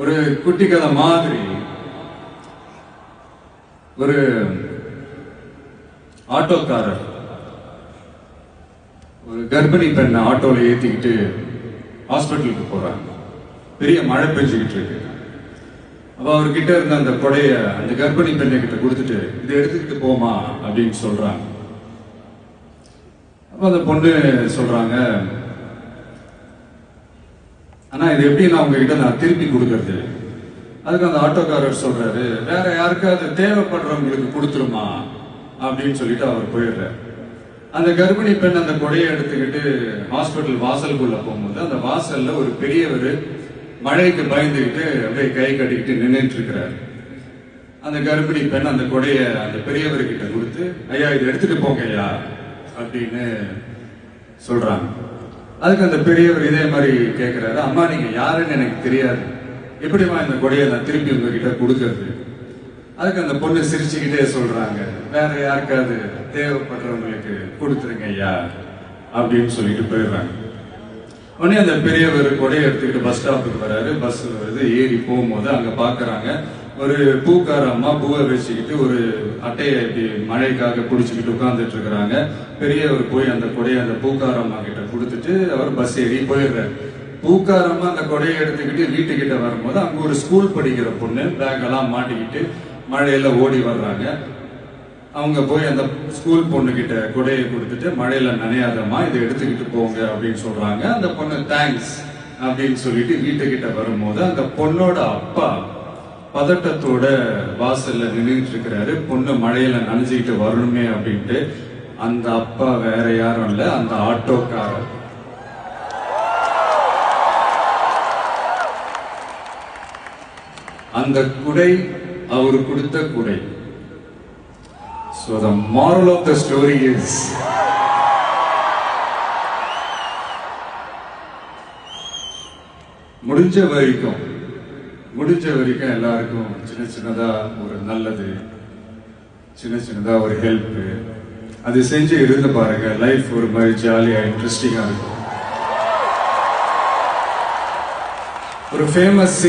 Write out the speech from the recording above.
ஒரு குட்டி கதை மாதிரி ஒரு ஆட்டோக்காரர் ஒரு கர்ப்பிணி பெண்ணை ஆட்டோல ஏத்திக்கிட்டு ஹாஸ்பிட்டலுக்கு போறாங்க. பெரிய மழை பெஞ்சுக்கிட்டு இருக்கு. அப்ப அவர்கிட்ட இருந்த அந்த கொடைய அந்த கர்ப்பிணி பெண்ணை கிட்ட கொடுத்துட்டு இதை எடுத்துக்கிட்டு போமா அப்படின்னு சொல்றாங்க. அப்ப அந்த பொண்ணு சொல்றாங்க, ஆனா இது எப்படி நான் உங்ககிட்ட நான் திருப்பி கொடுக்கறது? அதுக்கு அந்த ஆட்டோக்காரர் சொல்றாரு, வேற யாருக்காவது தேவைப்படுறவங்களுக்கு கொடுத்துருமா அப்படின்னு சொல்லிட்டு அவர் போயிடுறாரு. அந்த கர்ப்பிணி பெண் அந்த கொடையை எடுத்துக்கிட்டு ஹாஸ்பிட்டல் வாசலுக்குள்ள போகும்போது அந்த வாசல்ல ஒரு பெரியவர் மழைக்கு பயந்துக்கிட்டு அப்படியே கை கட்டிக்கிட்டு நின்றுட்டு இருக்கிறாரு. அந்த கர்ப்பிணி பெண் அந்த கொடைய அந்த பெரியவர்கிட்ட கொடுத்து, ஐயா இதை எடுத்துட்டு போங்க ஐயா அப்படின்னு சொல்றாங்க. அதுக்கு அந்த பெரியவர் இதே மாதிரி கேட்கிறாரு, அம்மா நீங்க யாருன்னு எனக்கு தெரியாது, எப்படிமா இந்த கொடையை நான் திருப்பி உங்ககிட்ட கொடுக்கறது? அதுக்கு அந்த பொண்ணு சிரிச்சுக்கிட்டே சொல்றாங்க, வேற யாருக்காவது தேவைப்படுறவங்களுக்கு கொடுத்துருங்க ஐயா அப்படின்னு சொல்லிட்டு போயிடுறாங்க. உடனே அந்த பெரியவர் கொடையை எடுத்துக்கிட்டு பஸ் ஸ்டாப்புக்கு வராரு. பஸ் வருது, ஏறி போகும்போது அங்க பாக்குறாங்க ஒரு பூக்கார அம்மா பூவை வச்சுக்கிட்டு ஒரு அட்டையை இப்படி மழைக்காக பிடிச்சிக்கிட்டு உட்கார்ந்துட்டு இருக்கிறாங்க. பெரியவர் போய் அந்த கொடையை அந்த பூக்கார அம்மா கிட்ட கொடுத்துட்டு அவர் பஸ் ஏறி போயிடுறாரு. பூக்காரம்மா அந்த கொடையை எடுத்துக்கிட்டு வீட்டுக்கிட்ட வரும்போது அங்க ஒரு ஸ்கூல் படிக்கிற பொண்ணு பேக் எல்லாம் மாட்டிக்கிட்டு மழையில ஓடி வர்றாங்க. அவங்க போய் அந்த ஸ்கூல் பொண்ணு கிட்ட கொடையை கொடுத்துட்டு, மழையில நனையாதம்மா இதை எடுத்துக்கிட்டு போங்க அப்படின்னு சொல்றாங்க. அந்த பொண்ணு தேங்க்ஸ் அப்படின்னு சொல்லிட்டு வீட்டுக்கிட்ட வரும்போது அந்த பொண்ணோட அப்பா பதட்டத்தோட வாசல்ல நின்றுட்டு இருக்கிறாரு. பொண்ணு மழையில நனைஞ்சுக்கிட்டு வரணுமே அப்படின்ட்டு. அந்த அப்பா வேற யாரும் இல்ல, அந்த ஆட்டோக்காரர். அந்த குடை அவர் கொடுத்த குடை. So the moral of the story is, முடிஞ்ச வரைக்கும் எல்லாருக்கும் சின்ன சின்னதா ஒரு நல்லது, சின்ன சின்னதா ஒரு ஹெல்ப் அது செஞ்சு இருந்து பாருங்க. லைஃப் ஒரு மாதிரி ஜாலியா இன்ட்ரெஸ்டிங்கா இருக்கும். ஒரு ஃபேமஸ்